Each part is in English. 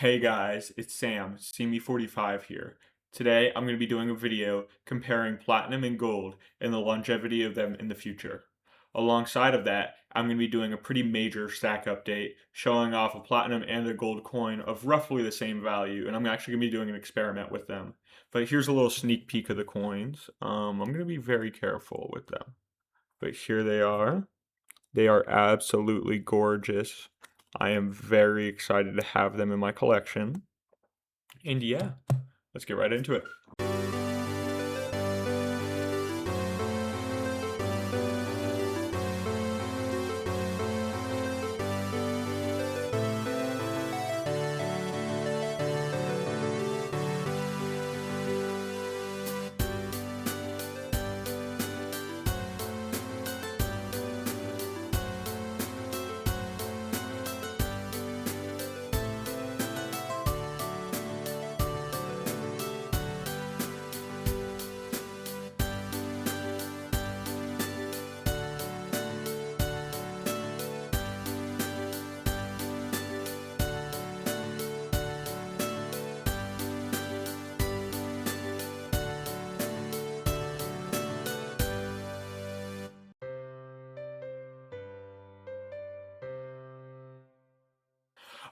Hey guys, it's Sam, See Me 45 here. Today I'm going to be doing a video comparing platinum and gold and the longevity of them in the future. Alongside of that, I'm going to be doing a pretty major stack update showing off a platinum and a gold coin of roughly the same value, and I'm actually going to be doing an experiment with them. But here's a little sneak peek of the coins. I'm going to be very careful with them. But here they are. They are absolutely gorgeous. I am very excited to have them in my collection. And yeah, let's get right into it.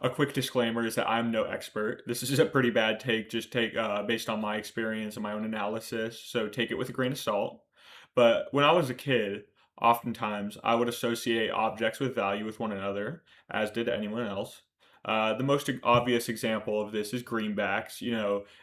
A quick disclaimer is that I'm no expert. This is a pretty bad take, just take based on my experience and my own analysis. So take it with a grain of salt. But when I was a kid, oftentimes I would associate objects with value with one another, as did anyone else. The most obvious example of this is greenbacks.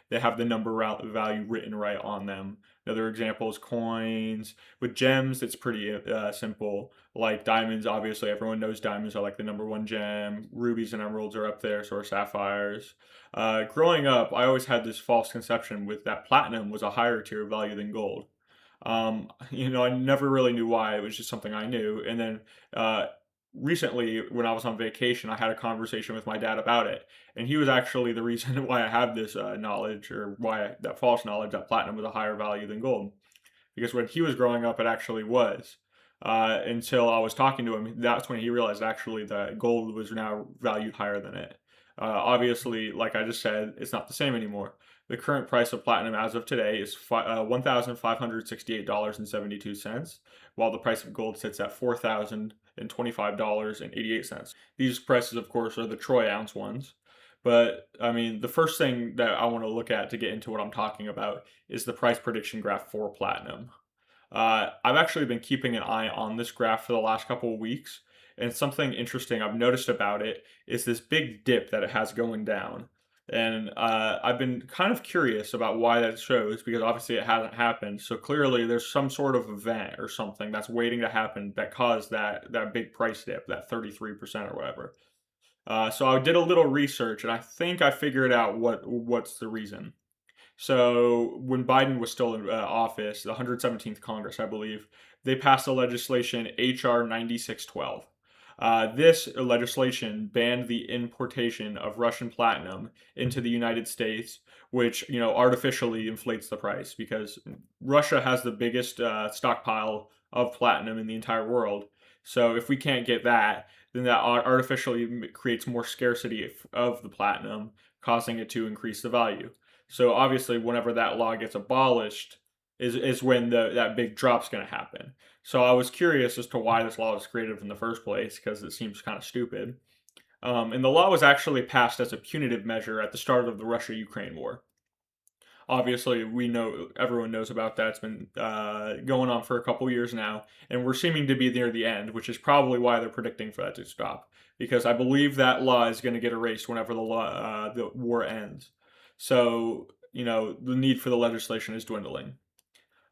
They have the value written right on them. Another example is coins. With gems, it's pretty simple. Like diamonds, obviously, everyone knows diamonds are like the number one gem. Rubies and emeralds are up there, so are sapphires. Growing up, I always had this false conception with that platinum was a higher tier of value than gold. I never really knew why. It was just something I knew. And then uh, recently, when I was on vacation, I had a conversation with my dad about it, and he was actually the reason why I have this knowledge, or that false knowledge that platinum was a higher value than gold. Because when he was growing up, it actually was. Until I was talking to him, that's when he realized actually that gold was now valued higher than it. Obviously, like I just said, it's not the same anymore. The current price of platinum as of today is $1,568.72, while the price of gold sits at $4,025.88. These prices, of course, are the troy ounce ones. But I mean, the first thing that I want to look at to get into what I'm talking about is the price prediction graph for platinum. I've actually been keeping an eye on this graph for the last couple of weeks, and something interesting I've noticed about it is this big dip that it has going down. And I've been kind of curious about why that shows because obviously it hasn't happened. So clearly there's some sort of event or something that's waiting to happen that caused that big price dip, that 33% or whatever. So I did a little research and I think I figured out what's the reason. So when Biden was still in office, the 117th Congress, I believe, they passed a legislation HR 9612. This legislation banned the importation of Russian platinum into the United States, which artificially inflates the price because Russia has the biggest stockpile of platinum in the entire world. So if we can't get that, then that artificially creates more scarcity of the platinum, causing it to increase the value. So obviously, whenever that law gets abolished, is when that big drop's going to happen. So I was curious as to why this law was created in the first place because it seems kind of stupid. And the law was actually passed as a punitive measure at the start of the Russia-Ukraine war. Obviously, we know everyone knows about that. It's been going on for a couple years now, and we're seeming to be near the end, which is probably why they're predicting for that to stop. Because I believe that law is going to get erased whenever the war ends. So the need for the legislation is dwindling.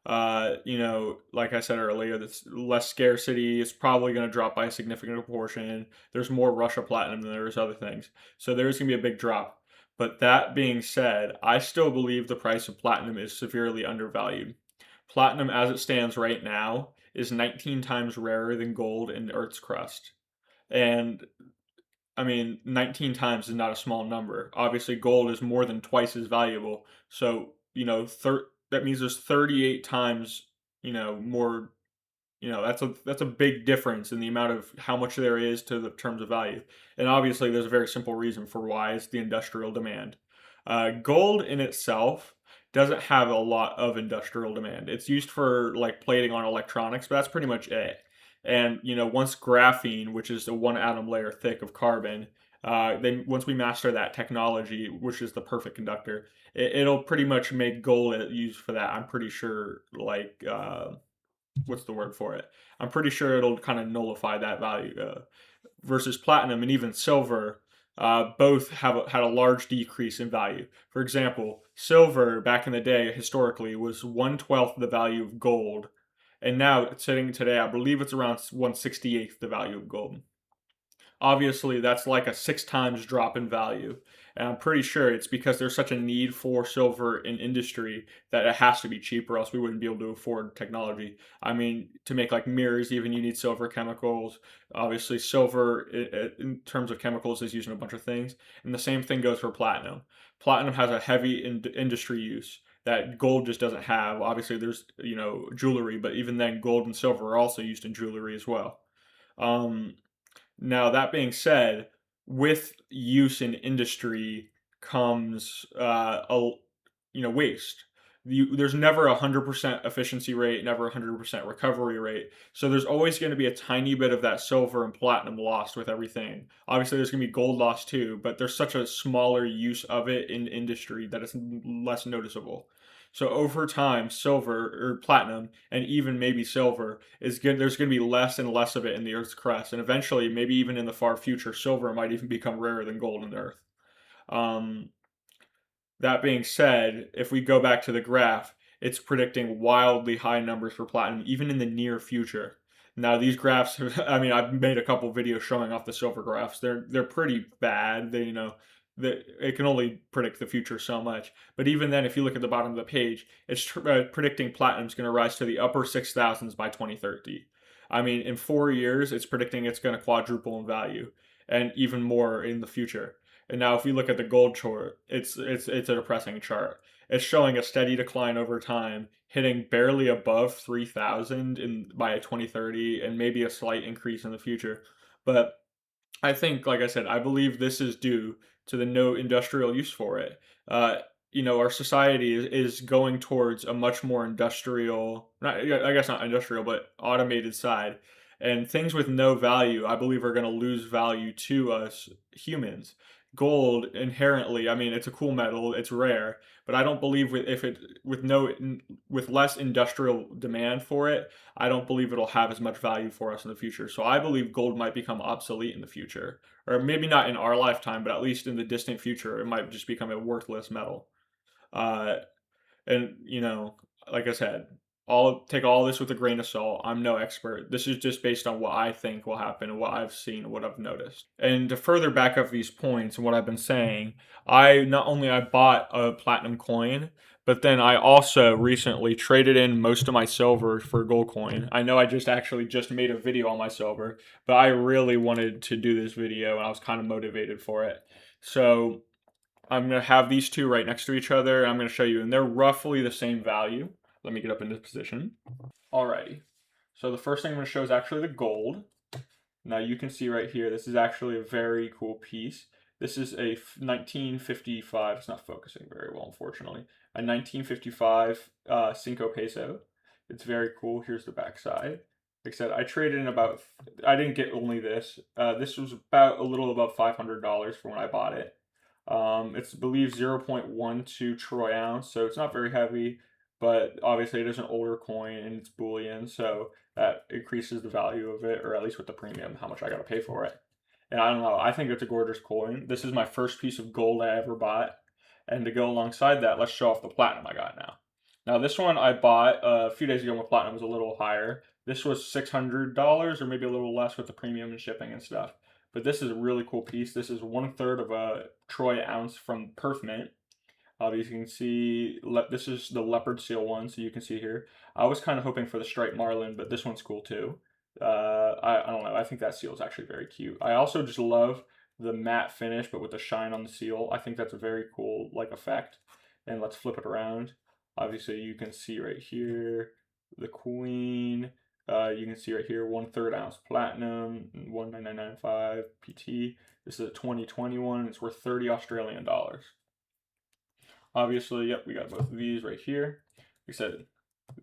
Like I said earlier, this less scarcity is probably going to drop by a significant proportion. There's more Russia platinum than there is other things. So there's going to be a big drop. But that being said, I still believe the price of platinum is severely undervalued. Platinum, as it stands right now, is 19 times rarer than gold in Earth's crust. And I mean, 19 times is not a small number. Obviously, gold is more than twice as valuable. So, that means there's 38 times, more, that's a big difference in the amount of how much there is to the terms of value. And obviously, there's a very simple reason for why it's the industrial demand. Gold in itself doesn't have a lot of industrial demand. It's used for like plating on electronics, but that's pretty much it. And once graphene, which is a one atom layer thick of carbon, then once we master that technology, which is the perfect conductor, it'll pretty much make gold used for that. I'm pretty sure, like, what's the word for it? I'm pretty sure it'll kind of nullify that value. Versus platinum and even silver, both had a large decrease in value. For example, silver back in the day historically was 1/12 the value of gold, and now sitting today, I believe it's around 1/68 the value of gold. Obviously, that's like a 6 times drop in value. And I'm pretty sure it's because there's such a need for silver in industry that it has to be cheap, or else we wouldn't be able to afford technology. I mean, to make like mirrors, even you need silver chemicals. Obviously, silver in terms of chemicals is used in a bunch of things. And the same thing goes for platinum. Platinum has a heavy industry use that gold just doesn't have. Obviously, there's, jewelry, but even then, gold and silver are also used in jewelry as well. Um, Now, that being said, with use in industry comes waste. There's never 100% efficiency rate, never 100% recovery rate. So there's always going to be a tiny bit of that silver and platinum lost with everything. Obviously, there's going to be gold lost too, but there's such a smaller use of it in industry that it's less noticeable. So over time, silver or platinum, and even maybe silver, is good. There's going to be less and less of it in the Earth's crust, and eventually, maybe even in the far future, silver might even become rarer than gold in the Earth. Um, that being said, if we go back to the graph, it's predicting wildly high numbers for platinum, even in the near future. Now, these graphs, I mean, I've made a couple videos showing off the silver graphs. They're pretty bad. It can only predict the future so much. But even then, if you look at the bottom of the page, it's predicting platinum's going to rise to the upper 6,000s by 2030. I mean, in 4 years, it's predicting it's going to quadruple in value, and even more in the future. And now, if we look at the gold chart, it's a depressing chart. It's showing a steady decline over time, hitting barely above 3,000 in by 2030, and maybe a slight increase in the future. But I think, like I said, I believe this is due to the no industrial use for it. Uh, our society is going towards a much more industrial, not, I guess not industrial, but automated side. And things with no value, I believe, are going to lose value to us humans. Gold inherently, I mean, it's a cool metal, it's rare, but I don't believe if it with less industrial demand for it, I don't believe it'll have as much value for us in the future. So I believe gold might become obsolete in the future. Or maybe not in our lifetime, but at least in the distant future, it might just become a worthless metal. Uh, and like I said, all take all this with a grain of salt. I'm no expert. This is just based on what I think will happen and what I've seen and what I've noticed. And to further back up these points and what I've been saying, I bought a platinum coin, but then I also recently traded in most of my silver for a gold coin. I know I just made a video on my silver, but I really wanted to do this video and I was kind of motivated for it. So I'm going to have these two right next to each other. I'm going to show you, and they're roughly the same value. Let me get up in this position. Alrighty. So the first thing I'm going to show is actually the gold. Now you can see right here, this is actually a very cool piece. This is a 1955, it's not focusing very well, unfortunately. A 1955 Cinco peso. It's very cool. Here's the back side. Like I said, I didn't get only this. This was about a little above $500 for when I bought it. It's believed 0.12 troy ounce, so it's not very heavy, but obviously it is an older coin and it's bullion, so that increases the value of it, or at least with the premium, how much I got to pay for it. And I don't know, I think it's a gorgeous coin. This is my first piece of gold I ever bought. And to go alongside that, let's show off the platinum I got now. Now, this one I bought a few days ago when platinum was a little higher. This was $600 or maybe a little less with the premium and shipping and stuff. But this is a really cool piece. This is 1/3 of a troy ounce from Perth Mint. As you can see, this is the leopard seal one, so you can see here. I was kind of hoping for the striped marlin, but this one's cool too. I don't know. I think that seal is actually very cute. I also just love the matte finish, but with the shine on the seal. I think that's a very cool like effect. And let's flip it around. Obviously, you can see right here the queen. You can see right here, 1/3 ounce platinum, 19995 PT. This is a 2021. It's worth 30 Australian dollars. Obviously, yep, we got both of these right here. Like I said,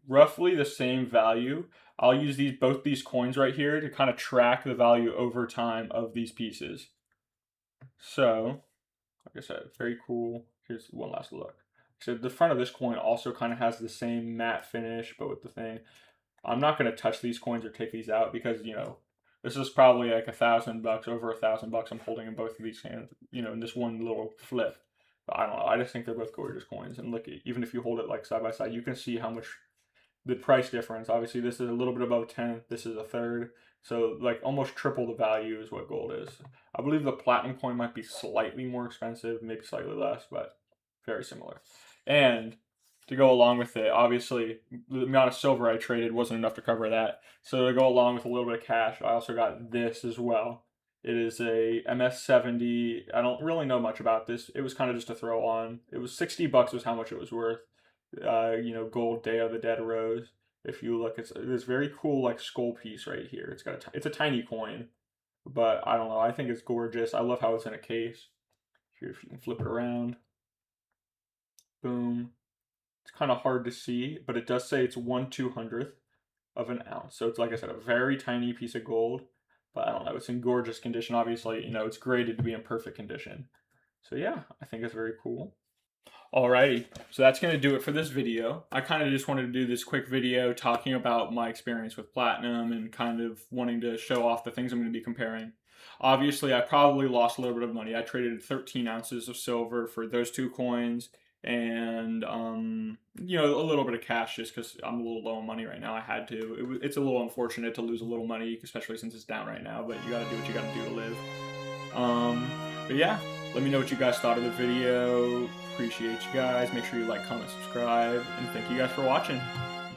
roughly the same value. I'll use both these coins right here to kind of track the value over time of these pieces. So, like I said, very cool. Here's one last look. So the front of this coin also kind of has the same matte finish, but with the thing. I'm not going to touch these coins or take these out because, this is probably like $1,000, over $1,000 I'm holding in both of these hands, in this one little flip. But I don't know. I just think they're both gorgeous coins. And look, even if you hold it like side by side, you can see how much the price difference. Obviously, this is a little bit above a tenth. This is a third. So like almost triple the value is what gold is. I believe the platinum coin might be slightly more expensive, maybe slightly less, but very similar. And to go along with it, obviously the amount of silver I traded wasn't enough to cover that. So to go along with a little bit of cash, I also got this as well. It is a MS70. I don't really know much about this. It was kind of just a throw on. It was $60 was how much it was worth. Gold Day of the Dead Rose. If you look, it's this very cool like skull piece right here. It's a tiny coin, but I don't know. I think it's gorgeous. I love how it's in a case. Here, if you can flip it around, boom. It's kind of hard to see, but it does say it's 1/200th of an ounce. So it's, like I said, a very tiny piece of gold. But I don't know. It's in gorgeous condition. Obviously, it's graded to be in perfect condition. So yeah, I think it's very cool. Alrighty, so that's going to do it for this video. I kind of just wanted to do this quick video talking about my experience with platinum and kind of wanting to show off the things I'm going to be comparing. Obviously, I probably lost a little bit of money. I traded 13 ounces of silver for those two coins and, a little bit of cash just because I'm a little low on money right now. I had to. It's a little unfortunate to lose a little money, especially since it's down right now, but you got to do what you got to do to live. But yeah, let me know what you guys thought of the video. Appreciate you guys. Make sure you like, comment, subscribe, and thank you guys for watching.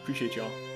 Appreciate y'all.